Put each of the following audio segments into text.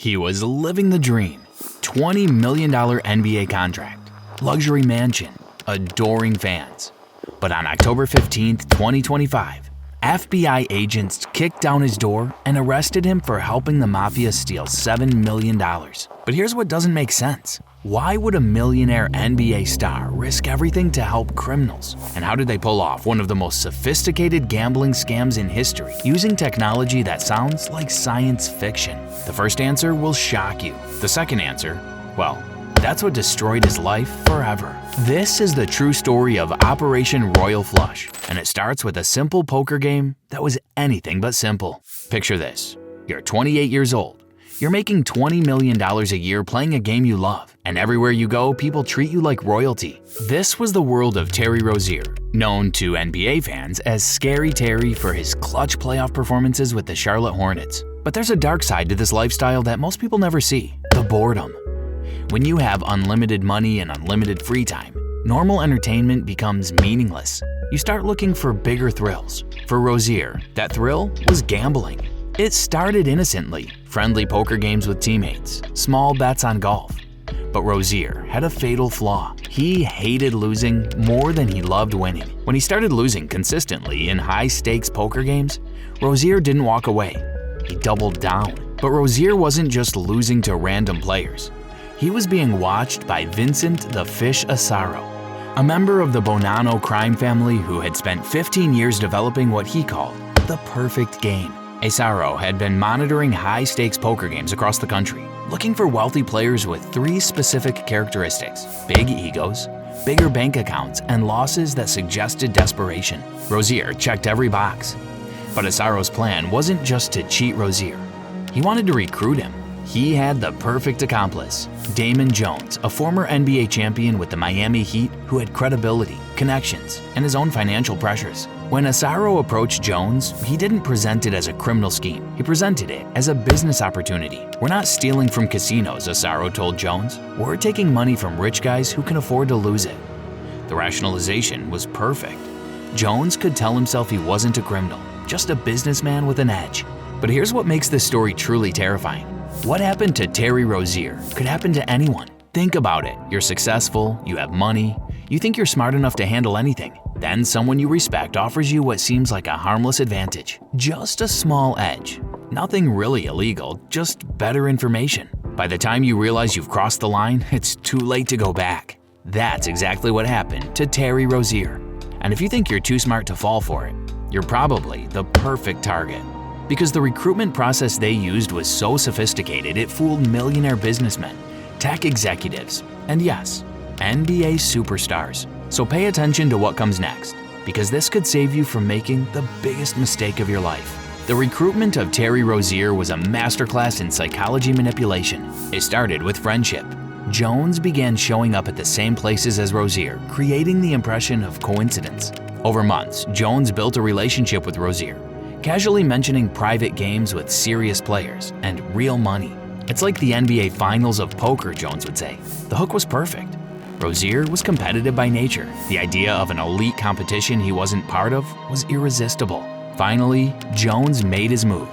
He was living the dream. $20 million NBA contract, luxury mansion, adoring fans. But on October 15, 2025, FBI agents kicked down his door and arrested him for helping the Mafia steal $7 million. But here's what doesn't make sense. Why would a millionaire NBA star risk everything to help criminals? And how did they pull off one of the most sophisticated gambling scams in history using technology that sounds like science fiction? The first answer will shock you. The second answer, well, that's what destroyed his life forever. This is the true story of Operation Royal Flush, and it starts with a simple poker game that was anything but simple. Picture this. You're 28 years old. You're making $20 million a year playing a game you love, and everywhere you go, people treat you like royalty. This was the world of Terry Rozier, known to NBA fans as Scary Terry for his clutch playoff performances with the Charlotte Hornets. But there's a dark side to this lifestyle that most people never see: the boredom. When you have unlimited money and unlimited free time, normal entertainment becomes meaningless. You start looking for bigger thrills. For Rozier, that thrill was gambling. It started innocently, friendly poker games with teammates, small bets on golf. But Rozier had a fatal flaw. He hated losing more than he loved winning. When he started losing consistently in high-stakes poker games, Rozier didn't walk away. He doubled down. But Rozier wasn't just losing to random players. He was being watched by Vincent "the Fish" Asaro, a member of the Bonanno crime family who had spent 15 years developing what he called the perfect game. Asaro had been monitoring high-stakes poker games across the country, looking for wealthy players with three specific characteristics: big egos, bigger bank accounts, and losses that suggested desperation. Rozier checked every box. But Asaro's plan wasn't just to cheat Rozier. He wanted to recruit him. He had the perfect accomplice: Damon Jones, a former NBA champion with the Miami Heat who had credibility, connections, and his own financial pressures. When Asaro approached Jones, he didn't present it as a criminal scheme. He presented it as a business opportunity. "We're not stealing from casinos," Asaro told Jones. "We're taking money from rich guys who can afford to lose it." The rationalization was perfect. Jones could tell himself he wasn't a criminal, just a businessman with an edge. But here's what makes this story truly terrifying. What happened to Terry Rozier could happen to anyone. Think about it. You're successful, you have money, you think you're smart enough to handle anything. Then someone you respect offers you what seems like a harmless advantage. Just a small edge. Nothing really illegal, just better information. By the time you realize you've crossed the line, it's too late to go back. That's exactly what happened to Terry Rozier. And if you think you're too smart to fall for it, you're probably the perfect target. Because the recruitment process they used was so sophisticated, it fooled millionaire businessmen, tech executives, and yes, NBA superstars. So pay attention to what comes next, because this could save you from making the biggest mistake of your life. The recruitment of Terry Rozier was a masterclass in psychology manipulation. It started with friendship. Jones began showing up at the same places as Rozier, creating the impression of coincidence. Over months, Jones built a relationship with Rozier, casually mentioning private games with serious players and real money. It's like the NBA Finals of poker, Jones would say. The hook was perfect. Rozier was competitive by nature. The idea of an elite competition he wasn't part of was irresistible. Finally, Jones made his move.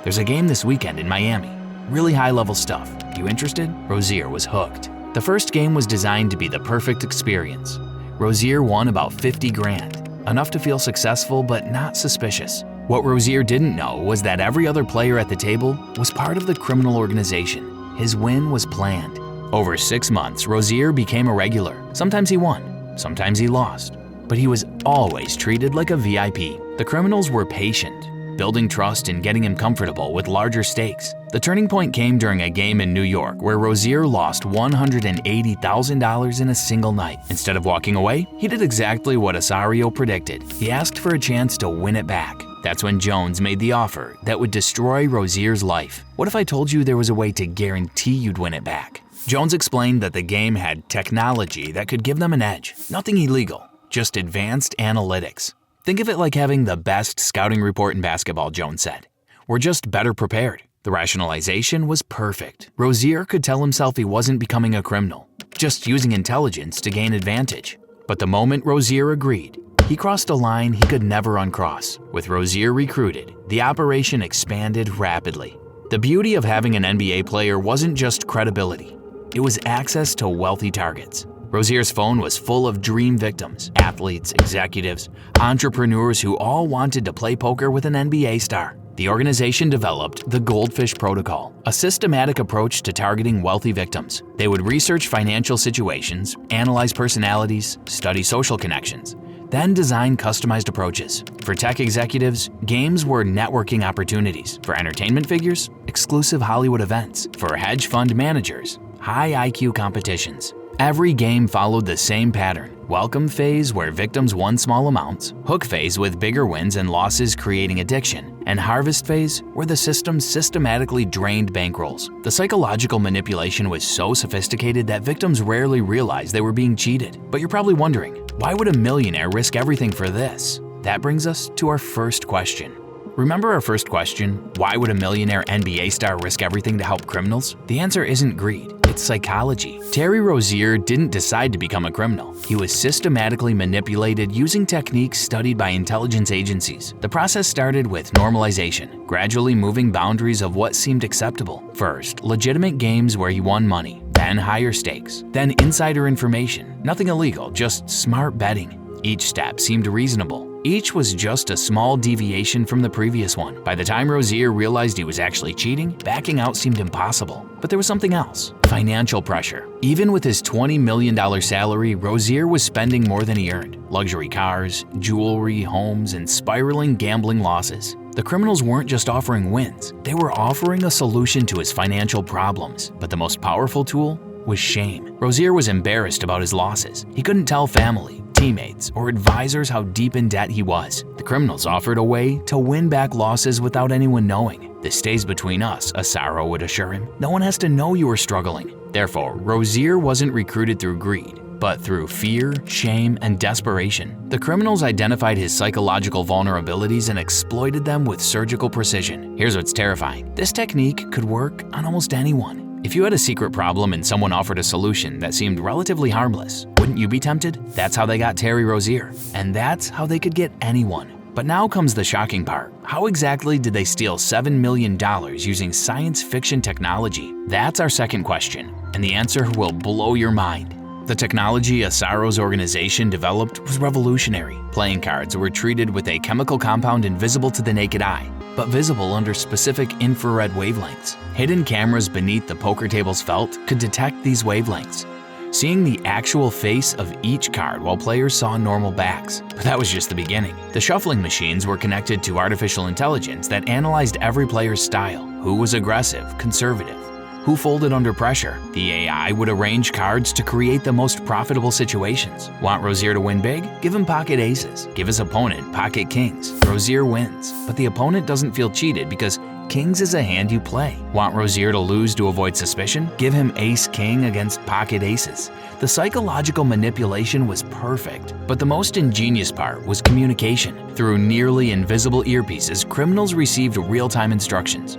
"There's a game this weekend in Miami. Really high-level stuff. You interested?" Rozier was hooked. The first game was designed to be the perfect experience. Rozier won about 50 grand, enough to feel successful but not suspicious. What Rozier didn't know was that every other player at the table was part of the criminal organization. His win was planned. Over 6 months, Rozier became a regular. Sometimes he won, sometimes he lost, but he was always treated like a VIP. The criminals were patient, building trust and getting him comfortable with larger stakes. The turning point came during a game in New York where Rozier lost $180,000 in a single night. Instead of walking away, he did exactly what Asaro predicted. He asked for a chance to win it back. That's when Jones made the offer that would destroy Rozier's life. "What if I told you there was a way to guarantee you'd win it back?" Jones explained that the game had technology that could give them an edge. Nothing illegal, just advanced analytics. "Think of it like having the best scouting report in basketball," Jones said. "We're just better prepared." The rationalization was perfect. Rozier could tell himself he wasn't becoming a criminal, just using intelligence to gain advantage. But the moment Rozier agreed, he crossed a line he could never uncross. With Rozier recruited, the operation expanded rapidly. The beauty of having an NBA player wasn't just credibility. It was access to wealthy targets. Rozier's phone was full of dream victims, athletes, executives, entrepreneurs who all wanted to play poker with an NBA star. The organization developed the Goldfish Protocol, a systematic approach to targeting wealthy victims. They would research financial situations, analyze personalities, study social connections, then design customized approaches. For tech executives, games were networking opportunities. For entertainment figures, exclusive Hollywood events. For hedge fund managers, high IQ competitions. Every game followed the same pattern. Welcome phase where victims won small amounts, hook phase with bigger wins and losses creating addiction, and harvest phase where the system systematically drained bankrolls. The psychological manipulation was so sophisticated that victims rarely realized they were being cheated. But you're probably wondering, why would a millionaire risk everything for this? That brings us to our first question. Remember our first question, why would a millionaire NBA star risk everything to help criminals? The answer isn't greed, it's psychology. Terry Rozier didn't decide to become a criminal. He was systematically manipulated using techniques studied by intelligence agencies. The process started with normalization, gradually moving boundaries of what seemed acceptable. First, legitimate games where he won money, then higher stakes, then insider information. Nothing illegal, just smart betting. Each step seemed reasonable. Each was just a small deviation from the previous one. By the time Rozier realized he was actually cheating, backing out seemed impossible. But there was something else. Financial pressure. Even with his $20 million salary, Rozier was spending more than he earned. Luxury cars, jewelry, homes, and spiraling gambling losses. The criminals weren't just offering wins, they were offering a solution to his financial problems. But the most powerful tool was shame. Rozier was embarrassed about his losses. He couldn't tell family, teammates, or advisors how deep in debt he was. The criminals offered a way to win back losses without anyone knowing. "This stays between us," Asaro would assure him. "No one has to know you are struggling." Therefore, Rozier wasn't recruited through greed, but through fear, shame, and desperation. The criminals identified his psychological vulnerabilities and exploited them with surgical precision. Here's what's terrifying. This technique could work on almost anyone. If you had a secret problem and someone offered a solution that seemed relatively harmless, wouldn't you be tempted? That's how they got Terry Rozier, and that's how they could get anyone. But now comes the shocking part. How exactly did they steal $7 million using science fiction technology? That's our second question, and the answer will blow your mind. The technology Asaro's organization developed was revolutionary. Playing cards were treated with a chemical compound invisible to the naked eye, but visible under specific infrared wavelengths. Hidden cameras beneath the poker table's felt could detect these wavelengths, seeing the actual face of each card while players saw normal backs. But that was just the beginning. The shuffling machines were connected to artificial intelligence that analyzed every player's style, who was aggressive, conservative, who folded under pressure. The AI would arrange cards to create the most profitable situations. Want Rozier to win big? Give him pocket aces. Give his opponent pocket kings. Rozier wins, but the opponent doesn't feel cheated because kings is a hand you play. Want Rozier to lose to avoid suspicion? Give him ace-king against pocket aces. The psychological manipulation was perfect, but the most ingenious part was communication. Through nearly invisible earpieces, criminals received real-time instructions.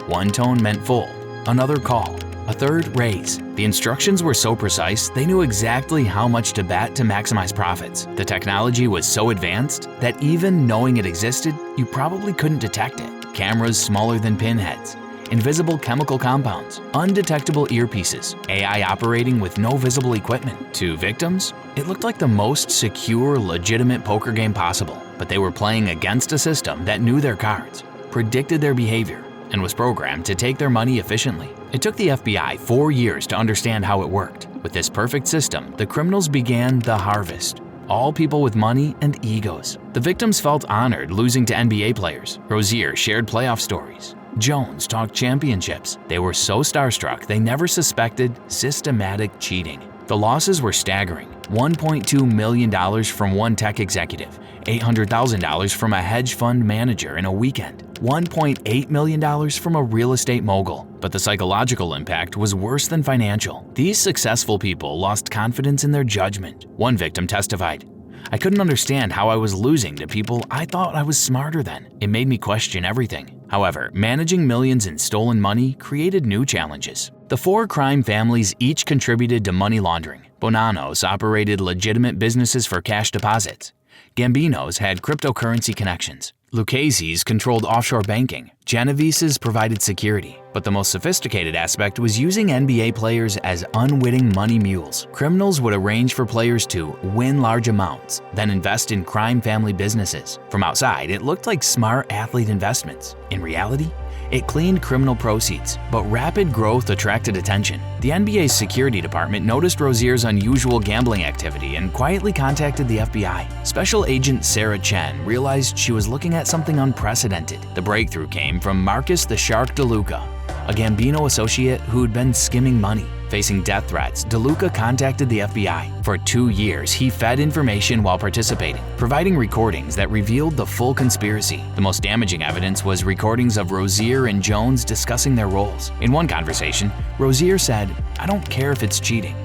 One tone meant fold, another call, a third raise. The instructions were so precise, they knew exactly how much to bet to maximize profits. The technology was so advanced that even knowing it existed, you probably couldn't detect it. Cameras smaller than pinheads, invisible chemical compounds, undetectable earpieces, AI operating with no visible equipment. To victims, it looked like the most secure, legitimate poker game possible, but they were playing against a system that knew their cards, predicted their behavior, and was programmed to take their money efficiently. It took the FBI 4 years to understand how it worked. With this perfect system, the criminals began the harvest. All people with money and egos. The victims felt honored losing to NBA players. Rozier shared playoff stories. Jones talked championships. They were so starstruck they never suspected systematic cheating. The losses were staggering. $1.2 million from one tech executive, $800,000 from a hedge fund manager in a weekend, $1.8 million from a real estate mogul. But the psychological impact was worse than financial. These successful people lost confidence in their judgment. One victim testified, "I couldn't understand how I was losing to people I thought I was smarter than. It made me question everything." However, managing millions in stolen money created new challenges. The 4 crime families each contributed to money laundering. Bonanos operated legitimate businesses for cash deposits. Gambinos had cryptocurrency connections. Lucchese's controlled offshore banking. Genovese's provided security. But the most sophisticated aspect was using NBA players as unwitting money mules. Criminals would arrange for players to win large amounts, then invest in crime family businesses. From outside, it looked like smart athlete investments. In reality, it cleaned criminal proceeds, but rapid growth attracted attention. The NBA's security department noticed Rozier's unusual gambling activity and quietly contacted the FBI. Special Agent Sarah Chen realized she was looking at something unprecedented. The breakthrough came from Marcus the Shark DeLuca, a Gambino associate who'd been skimming money. Facing death threats, DeLuca contacted the FBI. For 2 years, he fed information while participating, providing recordings that revealed the full conspiracy. The most damaging evidence was recordings of Rozier and Jones discussing their roles. In one conversation, Rozier said, "I don't care if it's cheating.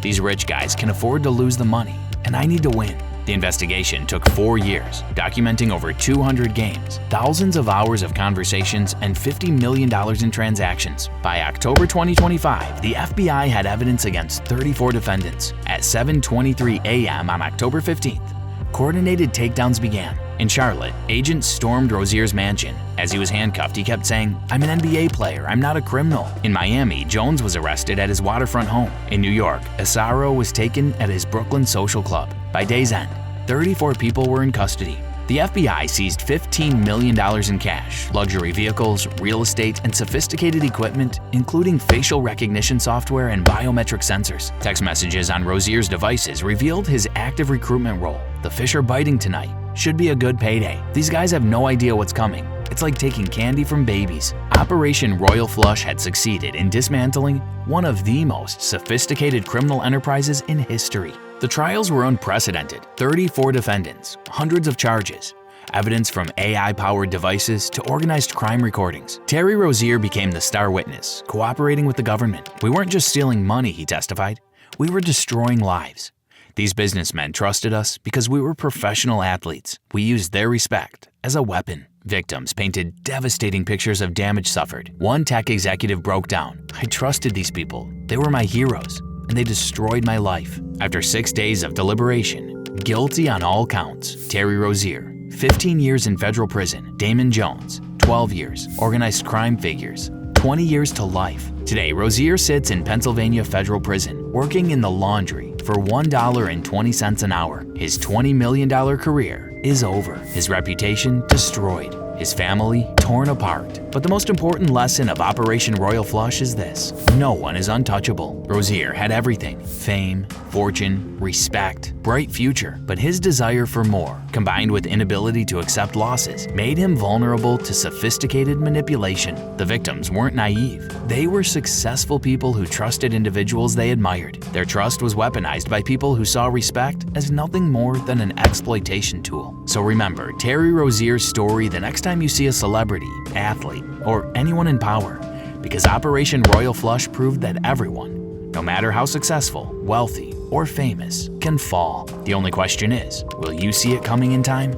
These rich guys can afford to lose the money, and I need to win." The investigation took 4 years, documenting over 200 games, thousands of hours of conversations, and $50 million in transactions. By October 2025, the FBI had evidence against 34 defendants. At 7:23 a.m. on October 15th, coordinated takedowns began. In Charlotte, agents stormed Rozier's mansion. As he was handcuffed, he kept saying, "I'm an NBA player, I'm not a criminal." In Miami, Jones was arrested at his waterfront home. In New York, Asaro was taken at his Brooklyn social club. By day's end, 34 people were in custody. The FBI seized $15 million in cash, luxury vehicles, real estate, and sophisticated equipment, including facial recognition software and biometric sensors. Text messages on Rozier's devices revealed his active recruitment role. "The fish are biting tonight. Should be a good payday. These guys have no idea what's coming. It's like taking candy from babies." Operation Royal Flush had succeeded in dismantling one of the most sophisticated criminal enterprises in history. The trials were unprecedented. 34 defendants, hundreds of charges, evidence from AI-powered devices to organized crime recordings. Terry Rozier became the star witness, cooperating with the government. "We weren't just stealing money," he testified. "We were destroying lives. These businessmen trusted us because we were professional athletes. We used their respect as a weapon." Victims painted devastating pictures of damage suffered. One tech executive broke down. "I trusted these people. They were my heroes, and they destroyed my life." After 6 days of deliberation, guilty on all counts, Terry Rozier, 15 years in federal prison. Damon Jones, 12 years. Organized crime figures, 20 years to life. Today, Rozier sits in Pennsylvania federal prison, working in the laundry for $1.20 an hour. His $20 million career is over. His reputation destroyed. His family torn apart. But the most important lesson of Operation Royal Flush is this: no one is untouchable. Rozier had everything: fame, fortune, respect, bright future. But his desire for more, combined with inability to accept losses, made him vulnerable to sophisticated manipulation. The victims weren't naive. They were successful people who trusted individuals they admired. Their trust was weaponized by people who saw respect as nothing more than an exploitation tool. So remember Terry Rozier's story the next time you see a celebrity, athlete, or anyone in power, because Operation Royal Flush proved that everyone, no matter how successful, wealthy, or famous, can fall. The only question is, will you see it coming in time?